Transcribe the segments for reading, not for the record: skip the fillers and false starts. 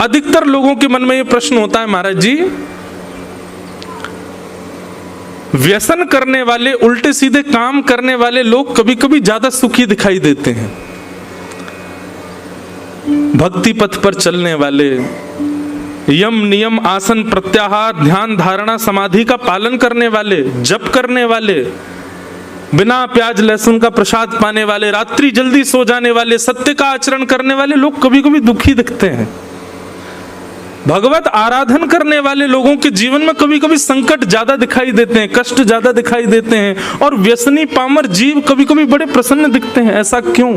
अधिकतर लोगों के मन में ये प्रश्न होता है, महाराज जी व्यसन करने वाले, उल्टे सीधे काम करने वाले लोग कभी कभी ज्यादा सुखी दिखाई देते हैं। भक्ति पथ पर चलने वाले, यम नियम आसन प्रत्याहार ध्यान धारणा समाधि का पालन करने वाले, जप करने वाले, बिना प्याज लहसुन का प्रसाद पाने वाले, रात्रि जल्दी सो जाने वाले, सत्य का आचरण करने वाले लोग कभी कभी दुखी दिखते हैं। भगवत आराधन करने वाले लोगों के जीवन में कभी कभी संकट ज्यादा दिखाई देते हैं, कष्ट ज्यादा दिखाई देते हैं, और व्यसनी पामर जीव कभी कभी बड़े प्रसन्न दिखते हैं। ऐसा क्यों?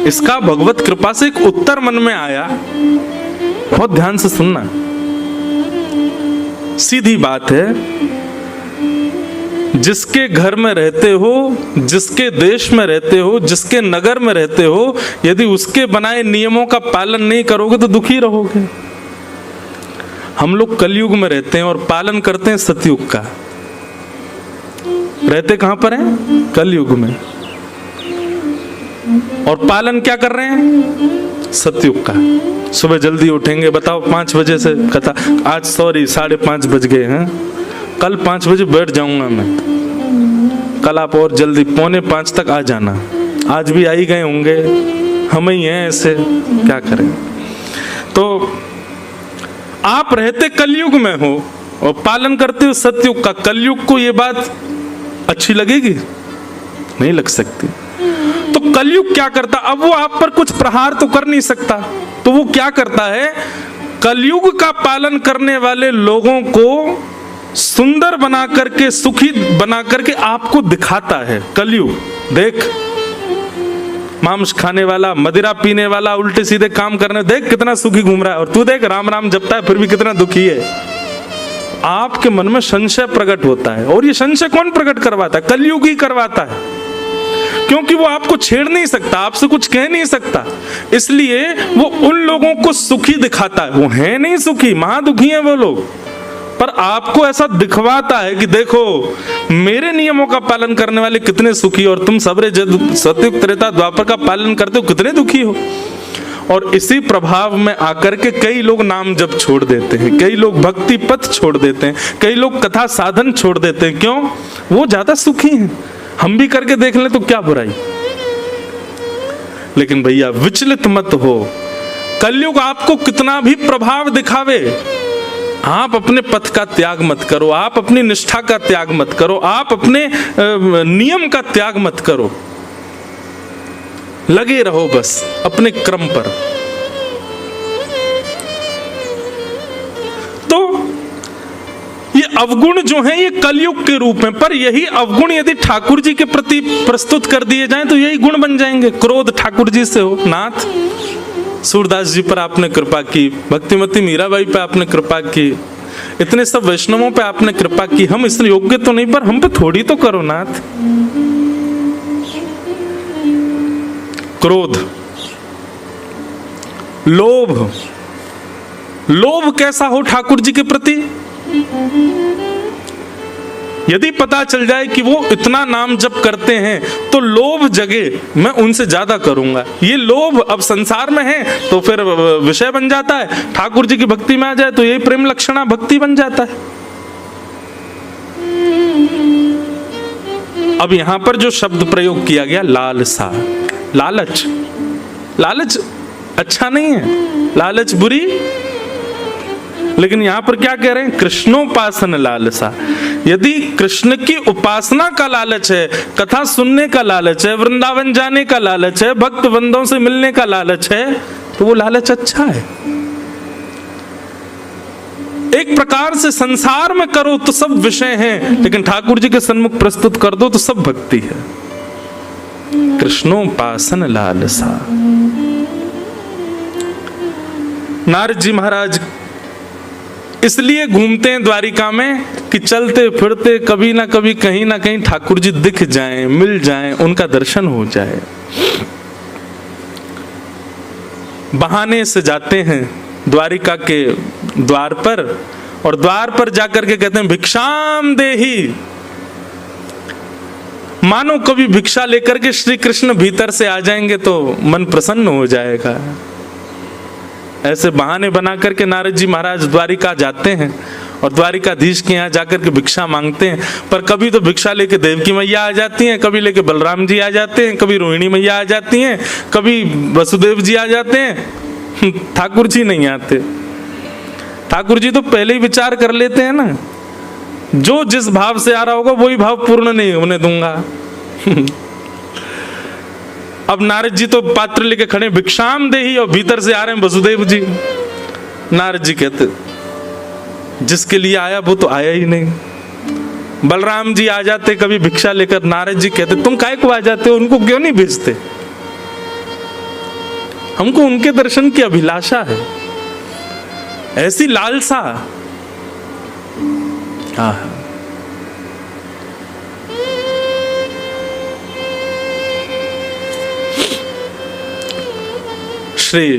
इसका भगवत कृपा से एक उत्तर मन में आया, बहुत ध्यान से सुनना। सीधी बात है, जिसके घर में रहते हो, जिसके देश में रहते हो, जिसके नगर में रहते हो, यदि उसके बनाए नियमों का पालन नहीं करोगे तो दुखी रहोगे। हम लोग कलयुग में रहते हैं और पालन करते हैं सतयुग का। रहते कहां पर हैं? कलयुग में। और पालन क्या कर रहे हैं? सतयुग का। सुबह जल्दी उठेंगे, बताओ 5 बजे से कथा, आज सॉरी 5:30 बज गए हैं, कल 5 बजे बैठ जाऊंगा मैं, कल आप और जल्दी 4:45 तक आ जाना। आज भी आ ही गए होंगे, हम ही हैं ऐसे, क्या करें। तो आप रहते कलयुग में हो और पालन करते हो सतयुग का। कलयुग को ये बात अच्छी लगेगी? नहीं लग सकती। तो कलयुग क्या करता? अब वो आप पर कुछ प्रहार तो कर नहीं सकता, तो वो क्या करता है? कलयुग का पालन करने वाले लोगों को सुंदर बना करके, सुखी बना करके आपको दिखाता है। कलयुग देख, मांस खाने वाला, मदिरा पीने वाला, उल्टे सीधे काम करने, देख कितना सुखी घूम रहा है, और तू देख राम राम जपता है फिर भी कितना दुखी है। आपके मन में संशय प्रकट होता है, और ये संशय कौन प्रकट करवाता है? कलयुग ही करवाता है, क्योंकि वो आपको छेड़ नहीं सकता, आपसे कुछ कह नहीं सकता, इसलिए वो उन लोगों को सुखी दिखाता है। वो है नहीं सुखी, महादुखी हैं वो लोग, पर आपको ऐसा दिखवाता है कि देखो मेरे नियमों का पालन करने वाले कितने सुखी, और तुम सबरे सतयुग त्रेता द्वापर का पालन करते हो कितने दुखी हो। और इसी प्रभाव में आकर के कई लोग नाम जप छोड़ देते हैं, कई लोग भक्ति पथ छोड़ देते हैं, कई लोग कथा साधन छोड़ देते हैं। क्यों? वो ज्यादा सुखी हैं। हम भी करके देख लें तो क्या बुराई। लेकिन भैया विचलित मत हो, कलयुग आपको कितना भी प्रभाव दिखावे, आप अपने पथ का त्याग मत करो, आप अपनी निष्ठा का त्याग मत करो, आप अपने नियम का त्याग मत करो। लगे रहो बस अपने क्रम पर। तो ये अवगुण जो हैं ये कलयुग के रूप में, पर यही अवगुण यदि ठाकुर जी के प्रति प्रस्तुत कर दिए जाएं तो यही गुण बन जाएंगे। क्रोध ठाकुर जी से हो, नाथ सूरदास जी पर आपने कृपा की, भक्तिमती मीराबाई पे आपने कृपा की, इतने सब वैष्णवों पे आपने कृपा की, हम इस योग्य तो नहीं पर हम पे थोड़ी तो करो नाथ। क्रोध, लोभ, लोभ कैसा हो ठाकुर जी के प्रति? यदि पता चल जाए कि वो इतना नाम जप करते हैं तो लोभ जगे, मैं उनसे ज्यादा करूंगा, ये लोभ अब संसार में है तो फिर विषय बन जाता है। ठाकुर जी की भक्ति में आ जाए तो यही प्रेम लक्षणा भक्ति बन जाता है। अब यहां पर जो शब्द प्रयोग किया गया लालसा, लालच, लालच अच्छा नहीं है, लालच बुरी, लेकिन यहां पर क्या कह रहे हैं? कृष्णोपासन लालसा। यदि कृष्ण की उपासना का लालच है, कथा सुनने का लालच है, वृंदावन जाने का लालच है, भक्त बंदों से मिलने का लालच है, तो वो लालच अच्छा है। एक प्रकार से संसार में करो तो सब विषय हैं, लेकिन ठाकुर जी के सन्मुख प्रस्तुत कर दो तो सब भक्ति है। कृष्णोपासन लालसा। नारद जी महाराज इसलिए घूमते हैं द्वारिका में कि चलते फिरते कभी ना कभी कहीं ना कहीं ठाकुर जी दिख जाएं, मिल जाएं, उनका दर्शन हो जाए। बहाने से जाते हैं द्वारिका के द्वार पर, और द्वार पर जाकर के कहते हैं भिक्षाम देहि। मानो कभी भिक्षा लेकर के श्री कृष्ण भीतर से आ जाएंगे तो मन प्रसन्न हो जाएगा। ऐसे बहाने बना करके नारद जी महाराज द्वारिका जाते हैं और द्वारिकाधीश के यहाँ जाकर के भिक्षा मांगते हैं। पर कभी तो भिक्षा लेके देवकी मैया आ जाती हैं, कभी लेके बलराम जी आ जाते हैं, कभी रोहिणी मैया आ जाती हैं, कभी वसुदेव जी आ जाते हैं, ठाकुर जी नहीं आते। ठाकुर जी तो पहले ही विचार कर लेते हैं ना, जो जिस भाव से आ रहा होगा वही भाव पूर्ण नहीं होने दूंगा। अब नारद जी तो पात्र लेके खड़े, भिक्षाम देही, और भीतर से आ रहे हैं वसुदेव जी। नारद जी कहते जिसके लिए आया वो तो आया ही नहीं। बलराम जी आ जाते कभी भिक्षा लेकर, नारद जी कहते तुम काहे को आ जाते हो, उनको क्यों नहीं भेजते, हमको उनके दर्शन की अभिलाषा है, ऐसी लालसा। श्री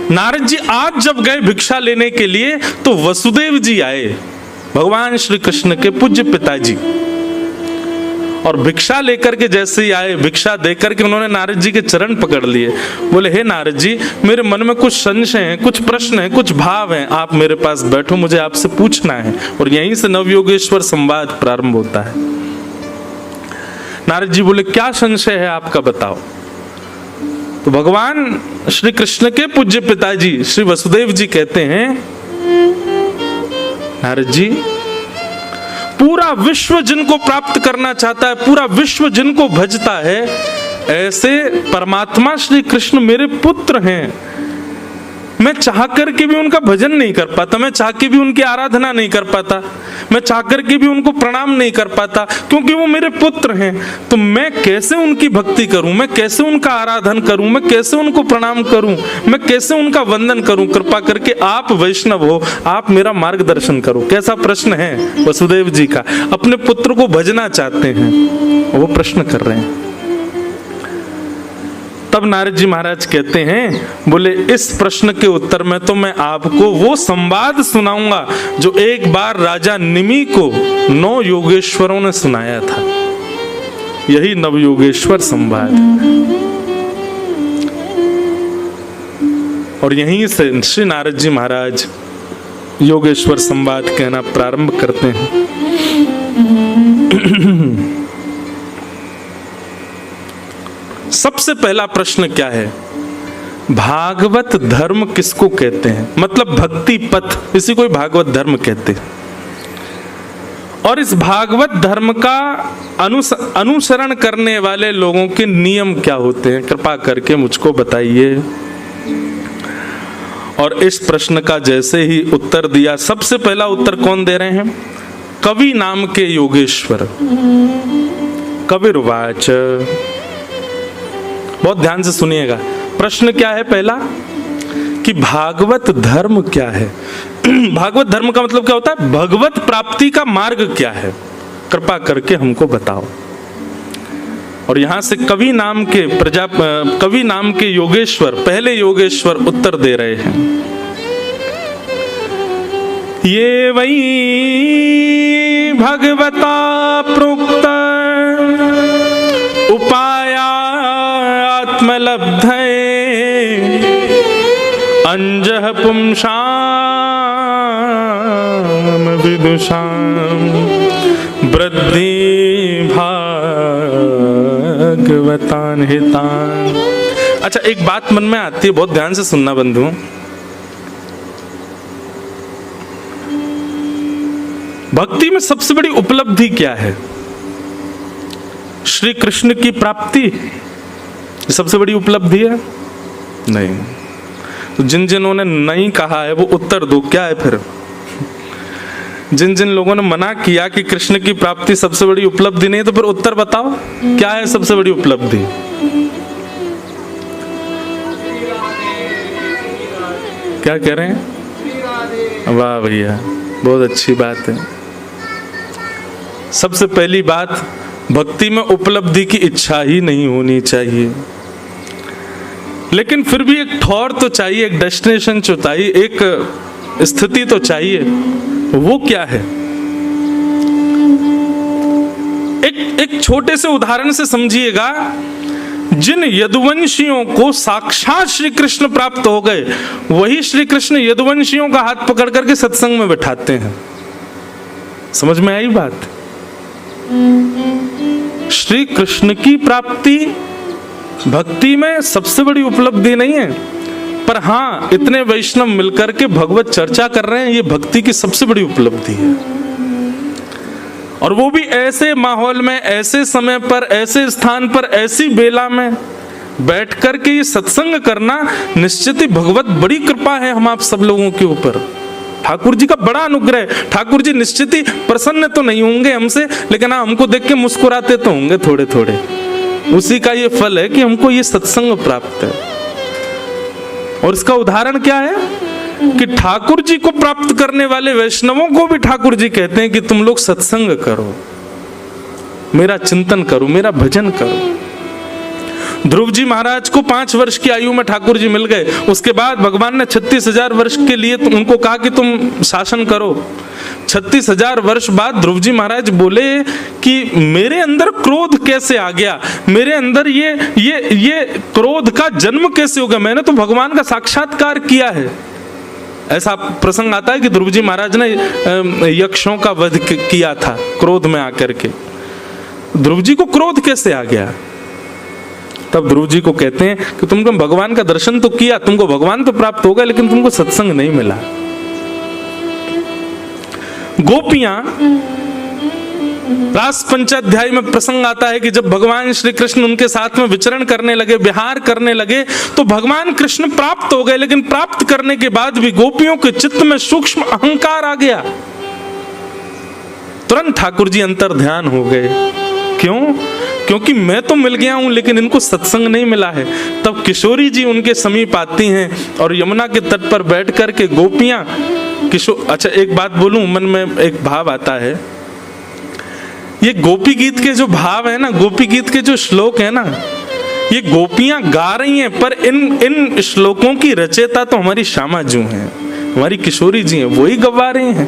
नारद जी आज जब गए भिक्षा लेने के लिए तो वसुदेव जी आए, भगवान श्री कृष्ण के पूज्य पिताजी, और भिक्षा लेकर के जैसे ही आए, भिक्षा देकर के उन्होंने नारद जी के चरण पकड़ लिए। बोले हे नारद जी, मेरे मन में कुछ संशय हैं, कुछ प्रश्न हैं, कुछ भाव हैं, आप मेरे पास बैठो, मुझे आपसे पूछना है। और यहीं से नवयोगेश्वर संवाद प्रारंभ होता है। नारद जी बोले क्या संशय है आपका, बताओ। तो भगवान श्री कृष्ण के पूज्य पिताजी श्री वसुदेव जी कहते हैं, नारद जी, पूरा विश्व जिनको प्राप्त करना चाहता है, पूरा विश्व जिनको भजता है, ऐसे परमात्मा श्री कृष्ण मेरे पुत्र हैं। मैं चाह करके भी उनका भजन नहीं कर पाता, मैं चाह के भी उनकी आराधना नहीं कर पाता, मैं चाह करके भी उनको प्रणाम नहीं कर पाता, क्योंकि वो मेरे पुत्र हैं। तो मैं कैसे उनकी भक्ति करूं, मैं कैसे उनका आराधन करूं, मैं कैसे उनको प्रणाम करूं, मैं कैसे उनका वंदन करूं। कृपा करके आप वैष्णव हो, आप मेरा मार्गदर्शन करो। कैसा प्रश्न है वसुदेव जी का, अपने पुत्र को भजना चाहते हैं, वो प्रश्न कर रहे हैं। तब नारद जी महाराज कहते हैं, बोले इस प्रश्न के उत्तर में तो मैं आपको वो संवाद सुनाऊंगा जो एक बार राजा निमि को 9 योगेश्वरों ने सुनाया था। यही नवयोगेश्वर संवाद। और यहीं से श्री नारद जी महाराज योगेश्वर संवाद कहना प्रारंभ करते हैं। सबसे पहला प्रश्न क्या है, भागवत धर्म किसको कहते हैं, मतलब भक्ति पथ, इसी को भागवत धर्म कहते हैं। और इस भागवत धर्म का अनुसरण करने वाले लोगों के नियम क्या होते हैं, कृपा करके मुझको बताइए। और इस प्रश्न का जैसे ही उत्तर दिया, सबसे पहला उत्तर कौन दे रहे हैं, कवि नाम के योगेश्वर। कविर्वाच, बहुत ध्यान से सुनिएगा। प्रश्न क्या है पहला, कि भागवत धर्म क्या है। भागवत धर्म का मतलब क्या होता है, भगवत प्राप्ति का मार्ग क्या है, कृपा करके हमको बताओ। और यहां से कवि नाम के योगेश्वर, पहले योगेश्वर उत्तर दे रहे हैं। ये वही भगवता प्रोक्त उपाया आत्मलब्धये अंजः पुंसाम विदुषाम वृद्धि भागवतान हितान। अच्छा, एक बात मन में आती है, बहुत ध्यान से सुनना बंधु। भक्ति में सबसे बड़ी उपलब्धि क्या है, श्री कृष्ण की प्राप्ति सबसे बड़ी उपलब्धि है? नहीं। तो जिन ने नहीं कहा है वो उत्तर दो, क्या है फिर? जिन लोगों ने मना किया कि कृष्ण की प्राप्ति सबसे बड़ी उपलब्धि नहीं है, तो फिर उत्तर बताओ क्या है सबसे बड़ी उपलब्धि? क्या कह रहे हैं? वाह भैया, बहुत अच्छी बात है। सबसे पहली बात, भक्ति में उपलब्धि की इच्छा ही नहीं होनी चाहिए, लेकिन फिर भी एक ठौर तो चाहिए, एक डेस्टिनेशन तो चाहिए, एक स्थिति तो चाहिए। वो क्या है? एक छोटे से उदाहरण से समझिएगा। जिन यदुवंशियों को साक्षात श्री कृष्ण प्राप्त हो गए, वही श्री कृष्ण यदुवंशियों का हाथ पकड़ करके सत्संग में बैठाते हैं। समझ में आई बात? श्री कृष्ण की प्राप्ति भक्ति में सबसे बड़ी उपलब्धि नहीं है, पर हाँ, इतने वैष्णव मिलकर के भगवत चर्चा कर रहे हैं, ये भक्ति की सबसे बड़ी उपलब्धि है। और वो भी ऐसे माहौल में, ऐसे समय पर, ऐसे स्थान पर, ऐसी बेला में बैठ कर के ये सत्संग करना निश्चित ही भगवत बड़ी कृपा है हम आप सब लोगों के ऊपर। ठाकुर जी का बड़ा अनुग्रह। ठाकुर जी निश्चित ही प्रसन्न तो नहीं होंगे हमसे, लेकिन हाँ, हमको देख के मुस्कुराते तो होंगे थोड़े थोड़े। उसी का ये फल है कि हमको ये सत्संग प्राप्त है। और इसका उदाहरण क्या है कि ठाकुर जी को प्राप्त करने वाले वैष्णवों को भी ठाकुर जी कहते हैं कि तुम लोग सत्संग करो, मेरा चिंतन करो, मेरा भजन करो। ध्रुव जी महाराज को 5 वर्ष की आयु में ठाकुर जी मिल गए। उसके बाद भगवान ने 36,000 वर्ष के लिए उनको कहा कि तुम शासन करो। 36,000 वर्ष बाद ध्रुव जी महाराज बोले कि मेरे अंदर क्रोध कैसे आ गया, मेरे अंदर ये क्रोध का जन्म कैसे हो गया, मैंने तो भगवान का साक्षात्कार किया है। ऐसा प्रसंग आता है कि ध्रुव जी महाराज ने यक्षों का वध किया था क्रोध में आकर के। ध्रुव जी को क्रोध कैसे आ गया? तब ध्रुव जी को कहते हैं कि तुमको भगवान का दर्शन तो किया, तुमको भगवान तो प्राप्त हो गया, लेकिन तुमको सत्संग नहीं मिला। गोपियां, रास पंचाध्याय में प्रसंग आता है कि जब भगवान श्री कृष्ण उनके साथ में विचरण करने लगे, विहार करने लगे, तो भगवान कृष्ण प्राप्त हो गए, लेकिन प्राप्त करने के बाद भी गोपियों के चित्त में सूक्ष्म अहंकार आ गया। तुरंत ठाकुर जी अंतर ध्यान हो गए। क्यों? क्योंकि मैं तो मिल गया हूं, लेकिन इनको सत्संग नहीं मिला है। तब किशोरी जी उनके समीप आती हैं और यमुना के तट पर बैठ कर के गोपियां अच्छा, एक बात बोलूं, मन में एक भाव आता है। ये गोपी गीत के जो भाव है ना, गोपी गीत के जो श्लोक है ना, ये गोपियां गा रही हैं, पर इन श्लोकों की रचयिता तो हमारी श्यामा जी हैं, हमारी किशोरी जी हैं, वही गवा रही हैं।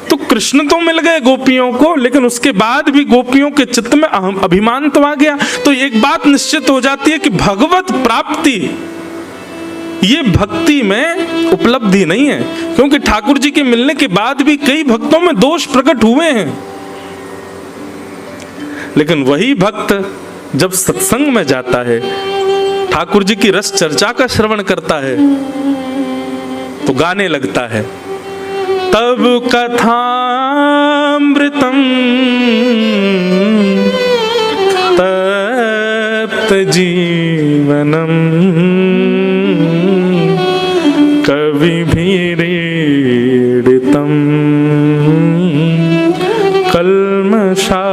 तो कृष्ण तो मिल गए गोपियों को, लेकिन उसके बाद भी गोपियों के चित्त में अभिमान तो आ गया। तो एक बात निश्चित हो जाती है कि भगवत प्राप्ति ये भक्ति में उपलब्धि नहीं है, क्योंकि ठाकुर जी के मिलने के बाद भी कई भक्तों में दोष प्रकट हुए हैं। लेकिन वही भक्त जब सत्संग में जाता है, ठाकुर जी की रस चर्चा का श्रवण करता है, तो गाने लगता है, तब कथामृतम तप्त जीवनम कविभिरीडितम कल्मषापहम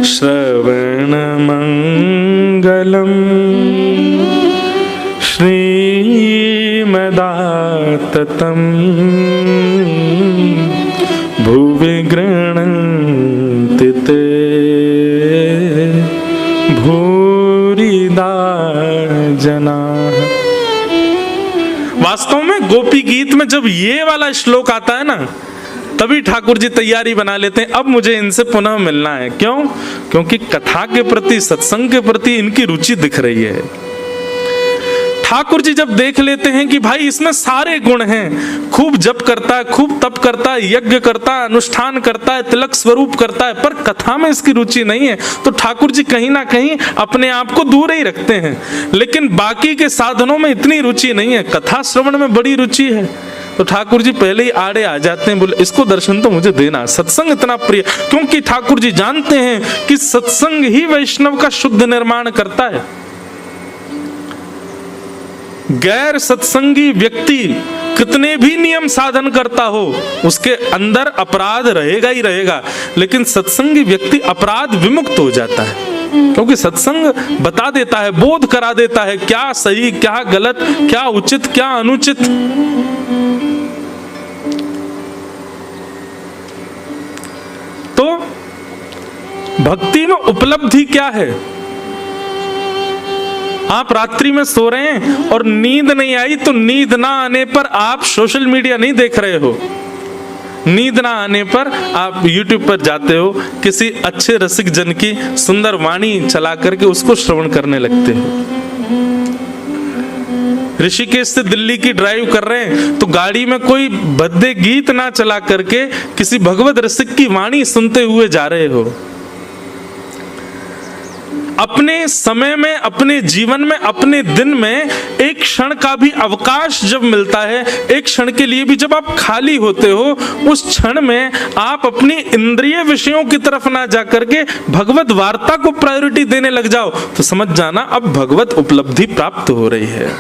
श्रवणमंगलम श्रीमदाततं भुवि गृह्णन्ति ते भूरिदा जनाः। वास्तव में गोपी गीत में जब ये वाला श्लोक आता है ना, तभी ठाकुर जी तैयारी बना लेते हैं, अब मुझे इनसे पुनः मिलना है। क्यों? क्योंकि कथा के प्रति, सत्संग के प्रति इनकी रुचि दिख रही है। ठाकुर जी जब देख लेते हैं कि भाई इसमें सारे गुण हैं, खूब जप करता है, खूब तप करता है, यज्ञ करता है, अनुष्ठान करता है, तिलक स्वरूप करता है, पर कथा में इसकी रुचि नहीं है, तो ठाकुर जी कहीं ना कहीं अपने आप को दूर ही रखते हैं। लेकिन बाकी के साधनों में इतनी रुचि नहीं है, कथा श्रवण में बड़ी रुचि है, तो ठाकुर जी पहले ही आड़े आ जाते हैं, बोले इसको दर्शन तो मुझे देना। सत्संग इतना प्रिय, क्योंकि ठाकुर जी जानते हैं कि सत्संग ही वैष्णव का शुद्ध निर्माण करता है। गैर सत्संगी व्यक्ति कितने भी नियम साधन करता हो, उसके अंदर अपराध रहेगा ही रहेगा, लेकिन सत्संगी व्यक्ति अपराध विमुक्त हो जाता है, क्योंकि सत्संग बता देता है, बोध करा देता है क्या सही, क्या गलत, क्या उचित, क्या अनुचित। तो भक्ति में उपलब्धि क्या है? आप रात्रि में सो रहे हैं और नींद नहीं आई, तो नींद ना आने पर आप सोशल मीडिया नहीं देख रहे हो, नींद ना आने पर आप YouTube पर जाते हो, किसी अच्छे रसिक जन की सुंदर वाणी चला करके उसको श्रवण करने लगते हो। ऋषिकेश से दिल्ली की ड्राइव कर रहे हैं तो गाड़ी में कोई भद्दे गीत ना चला करके किसी भगवत रसिक की वाणी सुनते हुए जा रहे हो। अपने समय में, अपने जीवन में, अपने दिन में एक क्षण का भी अवकाश जब मिलता है, एक क्षण के लिए भी जब आप खाली होते हो, उस क्षण में आप अपनी इंद्रिय विषयों की तरफ ना जाकर के भगवत वार्ता को प्रायोरिटी देने लग जाओ तो समझ जाना अब भगवत उपलब्धि प्राप्त हो रही है।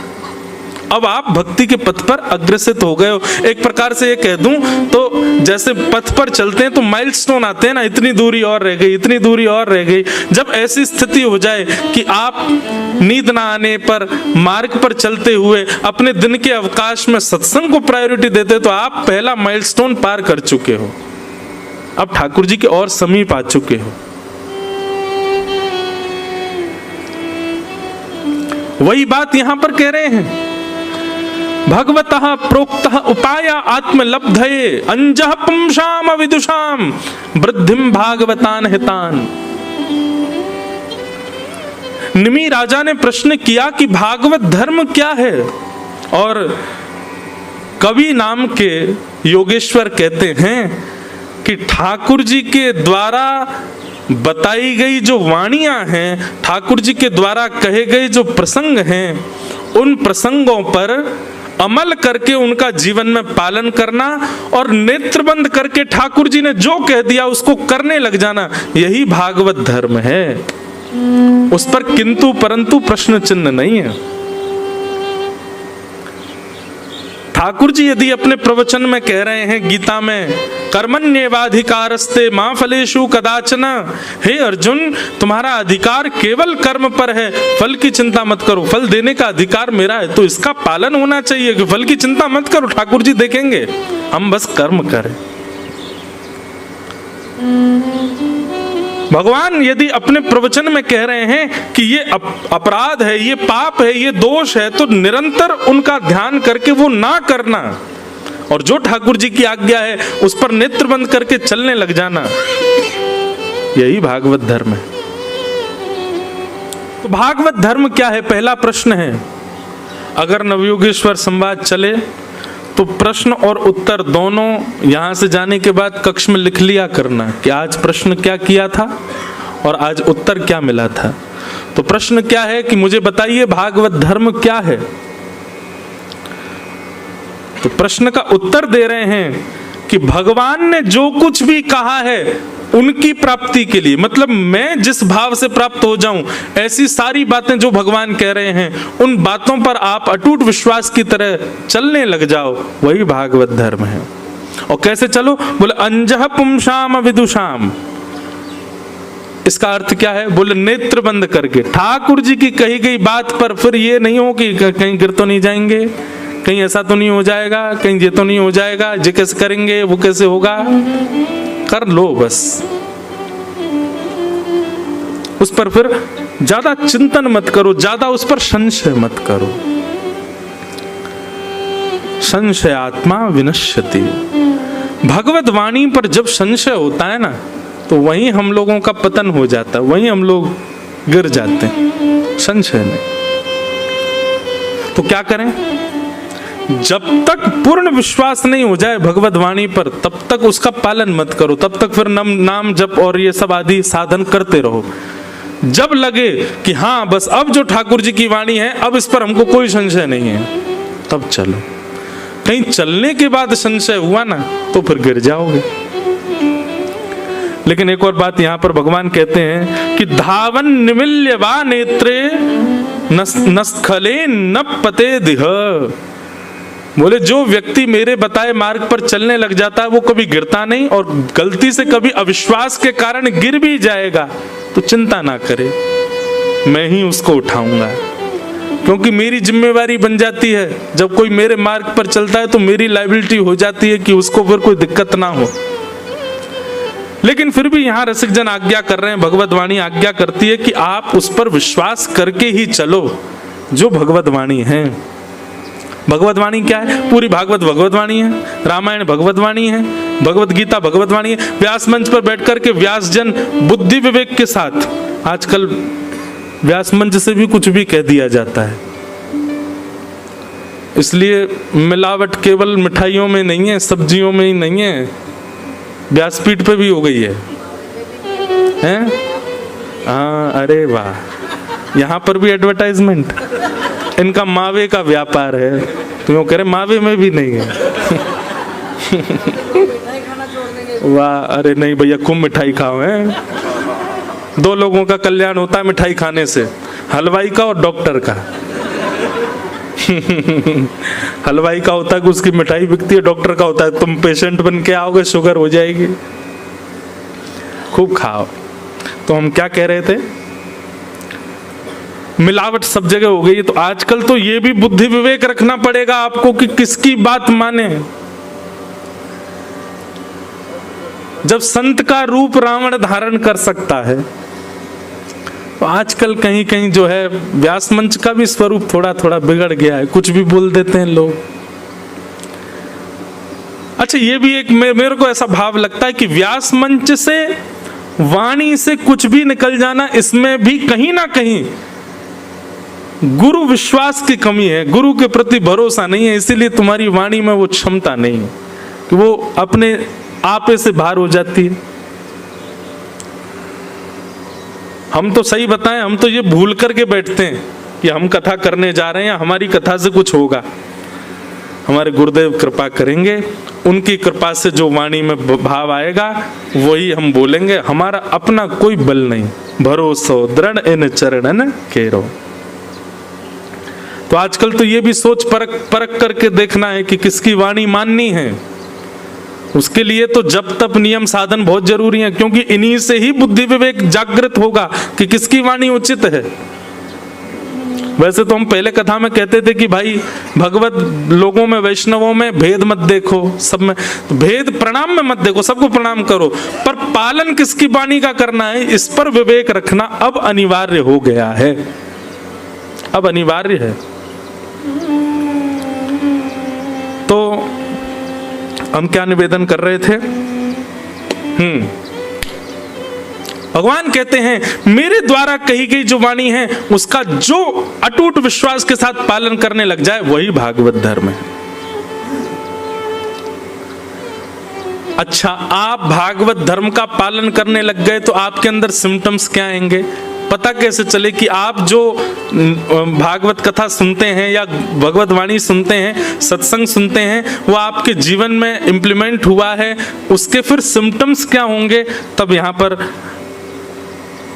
अब आप भक्ति के पथ पर अग्रसित हो गए हो। एक प्रकार से ये कह दूं तो जैसे पथ पर चलते हैं तो माइलस्टोन आते हैं ना, इतनी दूरी और रह गई, इतनी दूरी और रह गई। जब ऐसी स्थिति हो जाए कि आप नींद ना आने पर मार्ग पर चलते हुए अपने दिन के अवकाश में सत्संग को प्रायोरिटी देते तो आप पहला माइलस्टोन पार कर चुके हो, अब ठाकुर जी के और समीप आ चुके हो। वही बात यहां पर कह रहे हैं, भगवतः प्रोक्तः उपाय आत्मलब्धये अंजः पुंसाम विदुषाम वृद्धिम भागवतान हितान। निमि राजा ने प्रश्न किया कि भागवत धर्म क्या है, और कवि नाम के योगेश्वर कहते हैं कि ठाकुर जी के द्वारा बताई गई जो वाणियां हैं, ठाकुर जी के द्वारा कहे गए जो प्रसंग हैं, उन प्रसंगों पर अमल करके उनका जीवन में पालन करना और नेत्र बंद करके ठाकुर जी ने जो कह दिया उसको करने लग जाना, यही भागवत धर्म है। उस पर किंतु परंतु प्रश्न चिन्ह नहीं है। ठाकुर जी यदि अपने प्रवचन में कह रहे हैं गीता में, कर्मण्येवाधिकारस्ते मा फलेषु कदाचन, हे अर्जुन तुम्हारा अधिकार केवल कर्म पर है, फल की चिंता मत करो। फल देने का अधिकार मेरा है तो इसका पालन होना चाहिए कि फल की चिंता मत करो, ठाकुर जी देखेंगे, हम बस कर्म करें। भगवान यदि अपने प्रवचन में कह रहे हैं कि ये अपराध है, ये पाप है, ये दोष है, तो निरंतर उनका ध्यान करके वो ना करना और जो ठाकुर जी की आज्ञा है उस पर नेत्र बंद करके चलने लग जाना, यही भागवत धर्म है। तो भागवत धर्म क्या है, पहला प्रश्न है। अगर नवयोगेश्वर संवाद चले तो प्रश्न और उत्तर दोनों यहां से जाने के बाद कक्ष में लिख लिया करना कि आज प्रश्न क्या किया था और आज उत्तर क्या मिला था। तो प्रश्न क्या है कि मुझे बताइए भागवत धर्म क्या है। तो प्रश्न का उत्तर दे रहे हैं कि भगवान ने जो कुछ भी कहा है उनकी प्राप्ति के लिए, मतलब मैं जिस भाव से प्राप्त हो जाऊं, ऐसी सारी बातें जो भगवान कह रहे हैं उन बातों पर आप अटूट विश्वास की तरह चलने लग जाओ, वही भागवत धर्म है। और कैसे चलो, बोले अंजः पुंसाम विदुषाम। इसका अर्थ क्या है, बोले नेत्र बंद करके ठाकुर जी की कही गई बात पर फिर ये नहीं हो कि कहीं गिर तो नहीं जाएंगे, कहीं ऐसा तो नहीं हो जाएगा, कहीं ये तो नहीं हो जाएगा, ये कैसे करेंगे, वो कैसे होगा, कर लो बस। उस पर फिर ज्यादा चिंतन मत करो, ज्यादा उस पर संशय मत करो। संशय आत्मा विनश्यति। भगवत वाणी पर जब संशय होता है ना तो वहीं हम लोगों का पतन हो जाता है, वहीं हम लोग गिर जाते हैं, संशय में। तो क्या करें, जब तक पूर्ण विश्वास नहीं हो जाए भगवत वाणी पर तब तक उसका पालन मत करो, तब तक फिर नाम जप और ये सब आदि साधन करते रहो। जब लगे कि हाँ बस अब जो ठाकुर जी की वाणी है अब इस पर हमको कोई संशय नहीं है, तब चलो। कहीं चलने के बाद संशय हुआ ना तो फिर गिर जाओगे। लेकिन एक और बात यहां पर भगवान कहते हैं कि धावन निमिल्य वा नेत्रे नस्खले न पते दिह। बोले जो व्यक्ति मेरे बताए मार्ग पर चलने लग जाता है वो कभी गिरता नहीं, और गलती से कभी अविश्वास के कारण गिर भी जाएगा तो चिंता ना करे, मैं ही उसको उठाऊंगा, क्योंकि मेरी जिम्मेवारी बन जाती है। जब कोई मेरे मार्ग पर चलता है तो मेरी लायबिलिटी हो जाती है कि उसको फिर कोई दिक्कत ना हो। लेकिन फिर भी यहाँ रसिक जन आज्ञा कर रहे हैं, भगवत वाणी आज्ञा करती है कि आप उस पर विश्वास करके ही चलो जो भगवत वाणी है। भगवत वाणी क्या है, पूरी भागवत भगवत वाणी है, रामायण भगवत वाणी है, भगवत गीता भगवत वाणी है। व्यास मंच पर बैठ करके व्यास जन बुद्धि विवेक के साथ, आजकल व्यास मंच से भी कुछ भी कह दिया जाता है, इसलिए मिलावट केवल मिठाइयों में नहीं है, सब्जियों में ही नहीं है, व्यासपीठ पे भी हो गई है, हैं? हाँ, अरे वाह, यहाँ पर भी एडवर्टाइजमेंट, इनका मावे का व्यापार है, तो यूँ कह रहे मावे में भी नहीं है। वाह, अरे नहीं भैया, खूब मिठाई खाओ, हैं? 2 लोगों का कल्याण होता है मिठाई खाने से, हलवाई का और डॉक्टर का। हलवाई का होता है कि उसकी मिठाई बिकती है, डॉक्टर का होता है तुम पेशेंट बन के आओगे, शुगर हो जाएगी। खूब खाओ। तो हम क्या कह रहे थे, मिलावट सब जगह हो गई है, तो आजकल तो ये भी बुद्धि विवेक रखना पड़ेगा आपको कि किसकी बात माने। जब संत का रूप रावण धारण कर सकता है, तो आजकल कहीं कहीं जो है व्यास मंच का भी स्वरूप थोड़ा थोड़ा बिगड़ गया है, कुछ भी बोल देते हैं लोग। अच्छा, ये भी एक मेरे को ऐसा भाव लगता है कि व्यास मंच से, वाणी से कुछ भी निकल जाना, इसमें भी कहीं ना कहीं गुरु विश्वास की कमी है, गुरु के प्रति भरोसा नहीं है, इसीलिए तुम्हारी वाणी में वो क्षमता नहीं है कि वो अपने आपे से बाहर हो जाती है। हम तो सही बताएं, हम तो ये भूल करके बैठते हैं कि हम कथा करने जा रहे हैं, हमारी कथा से कुछ होगा, हमारे गुरुदेव कृपा करेंगे, उनकी कृपा से जो वाणी में भाव आएगा वही हम बोलेंगे, हमारा अपना कोई बल नहीं, भरोसो दृढ़ इन चरणन केरो। तो आजकल तो ये भी सोच परख करके देखना है कि किसकी वाणी माननी है। उसके लिए तो जप तप नियम साधन बहुत जरूरी है, क्योंकि इन्हीं से ही बुद्धि विवेक जागृत होगा कि किसकी वाणी उचित है। वैसे तो हम पहले कथा में कहते थे कि भाई भगवत लोगों में, वैष्णवों में भेद मत देखो, सब में भेद, प्रणाम में मत देखो, सबको प्रणाम करो, पर पालन किसकी वाणी का करना है, इस पर विवेक रखना अब अनिवार्य हो गया है, अब अनिवार्य है। तो हम क्या निवेदन कर रहे थे, भगवान कहते हैं मेरे द्वारा कही गई जो वाणी है उसका जो अटूट विश्वास के साथ पालन करने लग जाए वही भागवत धर्म है। अच्छा, आप भागवत धर्म का पालन करने लग गए तो आपके अंदर सिम्टम्स क्या आएंगे, पता कैसे चले कि आप जो भागवत कथा सुनते हैं या भगवत वाणी सुनते हैं, सत्संग सुनते हैं, वो आपके जीवन में इंप्लीमेंट हुआ है, उसके फिर सिम्टम्स क्या होंगे। तब यहाँ पर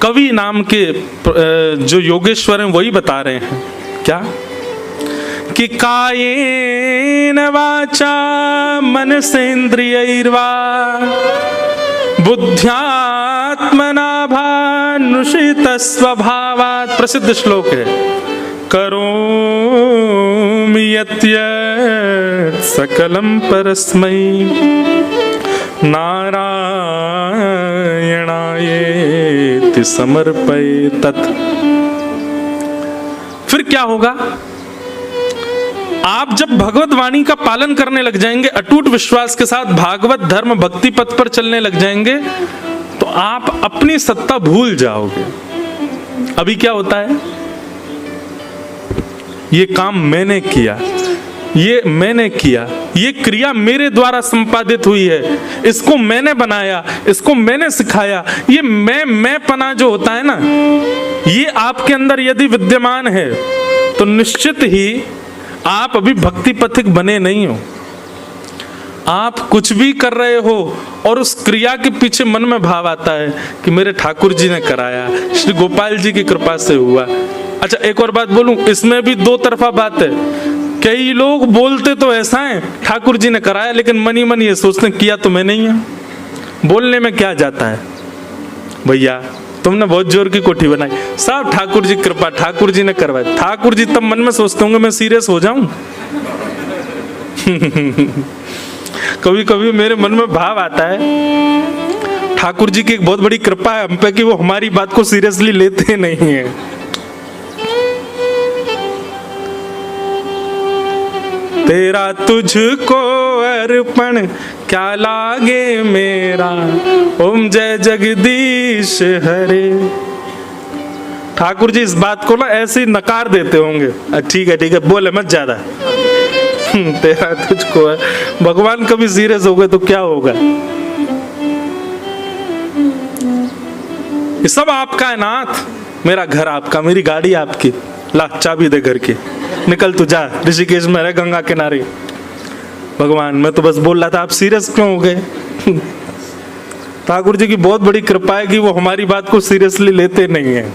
कवि नाम के जो योगेश्वर हैं वही बता रहे हैं क्या, कि कायेन वाचा मनसेन्द्रियैर्वा बुद्ध्यात्मना भानुषित स्वभावात्, प्रसिद्ध श्लोक है, करोमि यत् सकलम परस्मै नारायणायेति समर्पयेत्। फिर क्या होगा, आप जब भगवत वाणी का पालन करने लग जाएंगे, अटूट विश्वास के साथ भागवत धर्म भक्ति पथ पर चलने लग जाएंगे, तो आप अपनी सत्ता भूल जाओगे। अभी क्या होता है, ये काम मैंने किया, ये मैंने किया, ये क्रिया मेरे द्वारा संपादित हुई है, इसको मैंने बनाया, इसको मैंने सिखाया, ये मैं पना जो होता है ना, ये आपके अंदर यदि विद्यमान है तो निश्चित ही आप अभी भक्ति पथिक बने नहीं हो। आप कुछ भी कर रहे हो और उस क्रिया के पीछे मन में भाव आता है कि मेरे ठाकुर जी ने कराया, श्री गोपाल जी की कृपा से हुआ। अच्छा, एक और बात बोलूं, इसमें भी दो तरफा बात है। कई लोग बोलते तो ऐसा है ठाकुर जी ने कराया, लेकिन मनी मन ये सोचते किया तो मैं नहीं है। बोलने में क्या जाता है भैया, तुमने बहुत जोर की कोठी बनाई, सब ठाकुर जी कृपा, ठाकुर जी ने करवाया। ठाकुर जी तब मन में सोचते होंगे मैं सीरियस हो जाऊं। कभी कभी मेरे मन में भाव आता है ठाकुर जी की एक बहुत बड़ी कृपा है हम पे कि वो हमारी बात को सीरियसली लेते नहीं है। तो तेरा तुझको अर्पण क्या लागे मेरा, ओम जय जगदीश हरे। ठाकुर जी इस बात को ना ऐसे ही नकार देते होंगे, ठीक है बोले मत ज्यादा। तेरा तुझको है, भगवान कभी सीरियस हो गए तो क्या होगा। ये सब आपका है नाथ, मेरा घर आपका, मेरी गाड़ी आपकी, ला चाबी दे घर की, निकल तू जा ऋषिकेश में रह गंगा किनारे। भगवान मैं तो बस बोल रहा था, आप सीरियस क्यों हो गए। ठाकुर जी की बहुत बड़ी कृपा है कि वो हमारी बात को सीरियसली लेते नहीं है।